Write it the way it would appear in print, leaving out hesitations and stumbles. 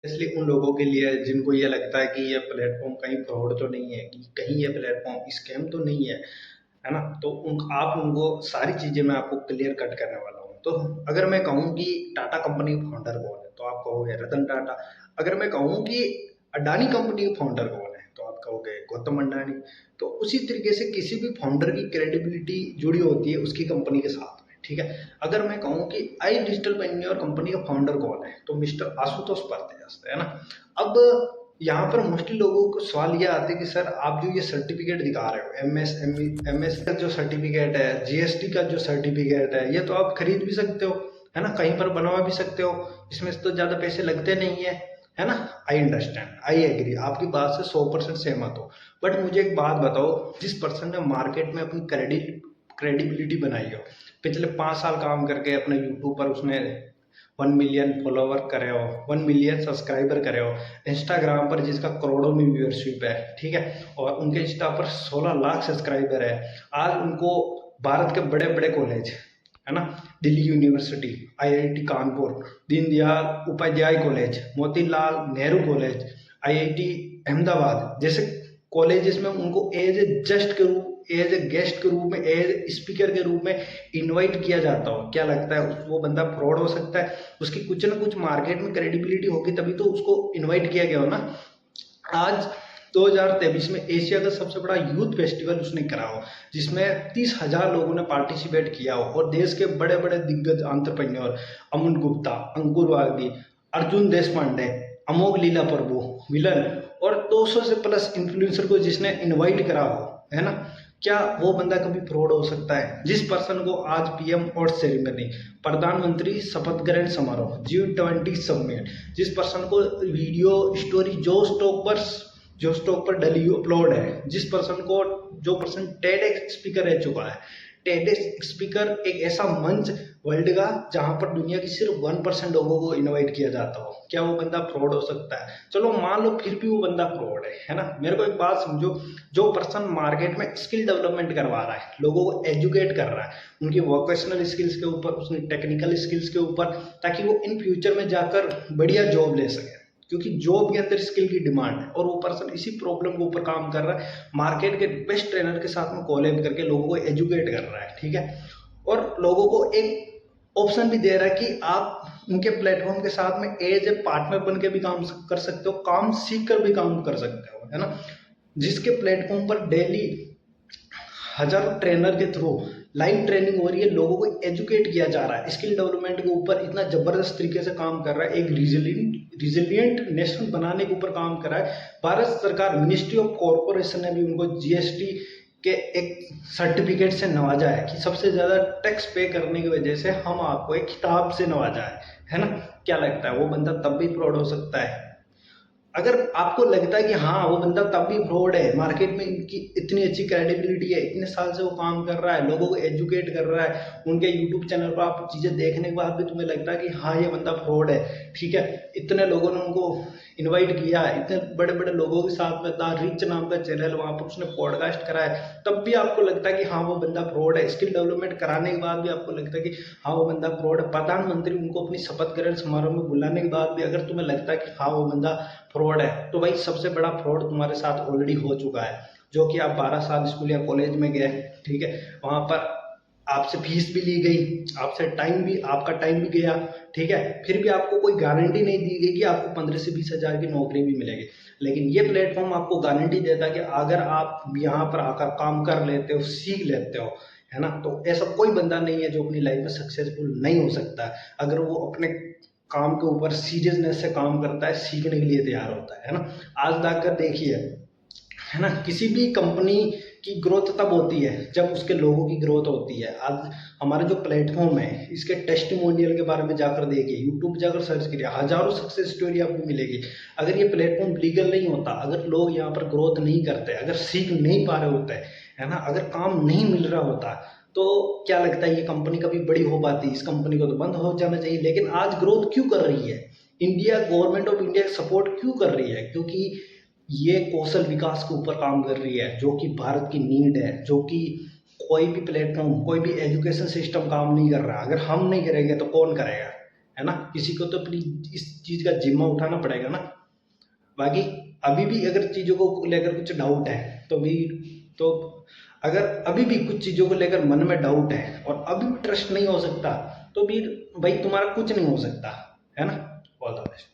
इसलिए उन लोगों के लिए जिनको ये लगता है कि ये प्लेटफॉर्म कहीं फ्रॉड तो नहीं है, कि कहीं ये प्लेटफॉर्म स्कैम तो नहीं है ना? तो आप उनको सारी चीज़ें मैं आपको क्लियर कट करने वाला हूँ। तो अगर मैं कहूँ कि टाटा कंपनी का फाउंडर कौन है, तो आप कहोगे रतन टाटा। अगर मैं कहूँ कि अडानी कंपनी का फाउंडर कौन है, तो आप कहोगे गौतम अडानी। तो उसी तरीके से किसी भी फाउंडर की क्रेडिबिलिटी जुड़ी होती है उसकी कंपनी के साथ में, ठीक है? अगर मैं कहूँ कि आई डिजिटल पेन्योर कंपनी का फाउंडर कौन है, तो मिस्टर आशुतोष पारथेयस है ना। अब यहाँ पर मोस्टली लोगों को सवाल ये आते हैं कि सर आप जो ये सर्टिफिकेट दिखा रहे हो, एमएस का जो सर्टिफिकेट है, जीएसटी का जो सर्टिफिकेट है, ये तो आप खरीद भी सकते हो, है ना, कहीं पर बनवा भी सकते हो, इसमें से तो ज्यादा पैसे लगते नहीं है ना। आई अंडरस्टैंड, आई एग्री, आपकी बात से 100% सहमत हो। बट मुझे एक बात बताओ, जिस पर्सन ने मार्केट में अपनी क्रेडिबिलिटी बनाई हो, पिछले 5 साल काम करके अपने यूट्यूब पर उसने 1 मिलियन फॉलोवर करे हो, 1 मिलियन सब्सक्राइबर करे हो, इंस्टाग्राम पर जिसका करोड़ों में व्यूअरशिप है, ठीक है, और उनके इंस्टा पर 16 लाख सब्सक्राइबर है। आज उनको भारत के बड़े बड़े कॉलेज, है ना, Delhi university, IIT Kanpur, Deendayal Upadhyaya college, Motilal Nehru college, IIT Ahmedabad जैसे कॉलेजेस में उनको एज ए गेस्ट के रूप में, एज स्पीकर के रूप में इनवाइट किया जाता हो। क्या लगता है वो बंदा फ्रॉड हो सकता है? उसकी कुछ ना कुछ मार्केट में क्रेडिबिलिटी होगी तभी तो उसको इनवाइट किया गया हो ना। आज 2023 में एशिया का सबसे बड़ा यूथ फेस्टिवल उसने करा हो, जिसमें 30,000 लोगों ने पार्टिसिपेट किया हो, और देश के बड़े बड़े दिग्गज एंटरप्रेन्योर, अमन गुप्ता, अंकुर वागी, अर्जुन देश पांडे, अमोघ लीला प्रभु, विलन, और 200 से प्लस इन्फ्लुएंसर को जिसने इनवाइट करा हो, है ना, क्या वो बंदा कभी फ्रॉड हो सकता है? जिस पर्सन को आज पीएम और सेरेमनी, प्रधानमंत्री शपथ ग्रहण समारोह, G20 समिट, जिस पर्सन को वीडियो स्टोरी जो स्टॉक पर डली अपलोड है, जिस पर्सन को, जो पर्सन टेडेक्स स्पीकर रह चुका है। टेडेक्स स्पीकर एक ऐसा मंच वर्ल्ड का जहां पर दुनिया की सिर्फ 1% लोगों को इनवाइट किया जाता हो, क्या वो बंदा फ्रॉड हो सकता है? चलो मान लो फिर भी वो बंदा फ्रॉड है ना। मेरे को एक बात समझो, जो पर्सन मार्केट में स्किल डेवलपमेंट करवा रहा है, लोगों को एजुकेट कर रहा है उनकी वोकेशनल स्किल्स के ऊपर, उसकी टेक्निकल स्किल्स के ऊपर, ताकि वो इन फ्यूचर में जाकर बढ़िया जॉब ले सके, क्योंकि जॉब के अंदर स्किल की डिमांड है, और वो पर्सन इसी प्रॉब्लम के ऊपर काम कर रहा है, मार्केट के बेस्ट ट्रेनर के साथ में कोलैब करके लोगों को एजुकेट कर रहा है, ठीक है, और लोगों को एक ऑप्शन भी दे रहा है कि आप उनके प्लेटफॉर्म के साथ में एज ए पार्टनर बन के भी काम कर सकते हो, काम सीख कर भी काम कर सकते हो, है ना। जिसके प्लेटफॉर्म पर डेली हजारों ट्रेनर के थ्रू लाइव ट्रेनिंग हो रही है, लोगों को एजुकेट किया जा रहा है, स्किल डेवलपमेंट के ऊपर इतना जबरदस्त तरीके से काम कर रहा है, एक रिजिलियंट नेशन बनाने के ऊपर काम कर रहा है। भारत सरकार, मिनिस्ट्री ऑफ कॉर्पोरेशन ने भी उनको जीएसटी के एक सर्टिफिकेट से नवाजा है कि सबसे ज्यादा टैक्स पे करने की वजह से हम आपको एक खिताब से नवाजा है ना। क्या लगता है वो बंदा तब भी फ्रॉड हो सकता है? अगर आपको लगता है कि हाँ वो बंदा तब भी फ्रॉड है, मार्केट में इनकी इतनी अच्छी क्रेडिबिलिटी है, इतने साल से वो काम कर रहा है, लोगों को एजुकेट कर रहा है, उनके यूट्यूब चैनल पर आप चीजें देखने के बाद भी तुम्हें लगता है कि हाँ ये बंदा फ्रॉड है, ठीक है, इतने लोगों ने उनको इनवाइट किया, इतने बड़े बड़े लोगों के साथ में द रिच नाम का चैनल, वहां पर उसने पॉडकास्ट करा है, तब भी आपको लगता है कि हाँ वो बंदा फ्रॉड है, स्किल डेवलपमेंट कराने के बाद भी आपको लगता है कि हाँ वो बंदा फ्रॉड है, प्रधानमंत्री उनको अपनी शपथ ग्रहण समारोह में बुलाने के बाद भी अगर तुम्हें लगता है कि हाँ वो बंदा फ्रॉड है, तो भाई सबसे बड़ा फ्रॉड तुम्हारे साथ ऑलरेडी हो चुका है। जो कि आप 12 साल स्कूल या कॉलेज में गए, ठीक है, वहां पर आपसे फीस भी ली गई, आपसे आपका टाइम भी गया, ठीक है, फिर भी आपको कोई गारंटी नहीं दी गई कि आपको 15 से 20 हजार की नौकरी भी मिलेगी। लेकिन ये प्लेटफॉर्म आपको गारंटी देता है कि अगर आप यहाँ पर आकर काम कर लेते हो, सीख लेते हो, है ना, तो ऐसा कोई बंदा नहीं है जो अपनी लाइफ में सक्सेसफुल नहीं हो सकता अगर वो अपने काम के ऊपर सीरियसनेस से काम करता है, सीखने के लिए तैयार होता है ना। आज जाकर देखिए, है ना, किसी भी कंपनी की ग्रोथ तब होती है जब उसके लोगों की ग्रोथ होती है। आज हमारा जो प्लेटफॉर्म है, इसके टेस्टिमोनियल के बारे में जाकर देखिए, यूट्यूब जाकर सर्च करिए, हजारों सक्सेस स्टोरी आपको मिलेगी। अगर ये प्लेटफॉर्म लीगल नहीं होता, अगर लोग यहाँ पर ग्रोथ नहीं करते, अगर सीख नहीं पा रहे होते, है ना, अगर काम नहीं मिल रहा होता, तो क्या लगता है ये कंपनी कभी बड़ी हो पाती? इस कंपनी को तो बंद हो जाना चाहिए। लेकिन आज ग्रोथ क्यों कर रही है? India, government of India support क्यों कर रही है? क्योंकि ये कौशल विकास के ऊपर काम कर रही है, जो कि भारत की नीड है, जो कि कोई भी प्लेटफॉर्म, कोई भी एजुकेशन सिस्टम काम नहीं कर रहा। अगर हम नहीं करेंगे तो कौन करेगा? है ना। किसी को तो अपनी इस चीज़ का जिम्मा उठाना पड़ेगा ना। बाकी अभी भी अगर चीज़ों को लेकर कुछ डाउट है तो भी, तो अगर अभी भी कुछ चीज़ों को लेकर मन में डाउट है और अभी भी ट्रस्ट नहीं हो सकता, तो भी भाई तुम्हारा कुछ नहीं हो सकता, है ना। All the best.